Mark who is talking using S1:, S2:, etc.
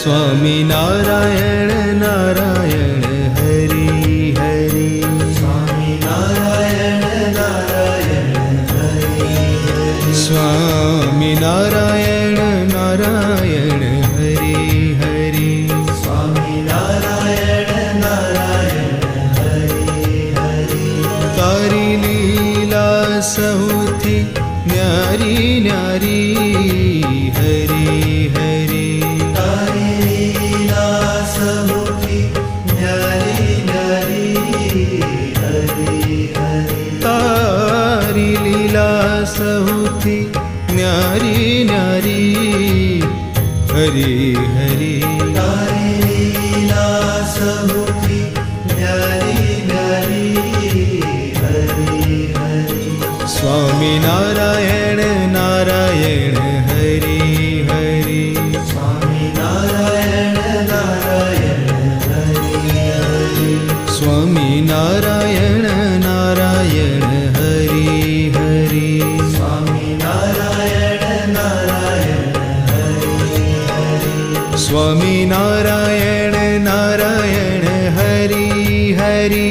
S1: स्वामी नारायण नारायण हरि हरि
S2: स्वामी नारायण नारायण हरि हरि
S1: स्वामी नारायण नारायण हरि हरि
S2: स्वामी नारायण नारायण हरि हरि
S1: तारी लीला सौथी न्यारी न्यारी हरि हरि
S2: तारी लीला सौथी न्यारी न्यारी हरि हरि
S1: तारी लीला सौथी न्यारी न्यारी हरि हरि
S2: तारी लीला सौथी न्यारी न्यारी हरि हरि
S1: स्वामी नारायण नारायण हरि हरि
S2: स्वामी नारायण नारायण हरि हरि
S1: स्वामी नारायण नारायण हरि हरि
S2: स्वामी नारायण नारायण हरि हरि
S1: स्वामी नारायण नारायण हरि हरि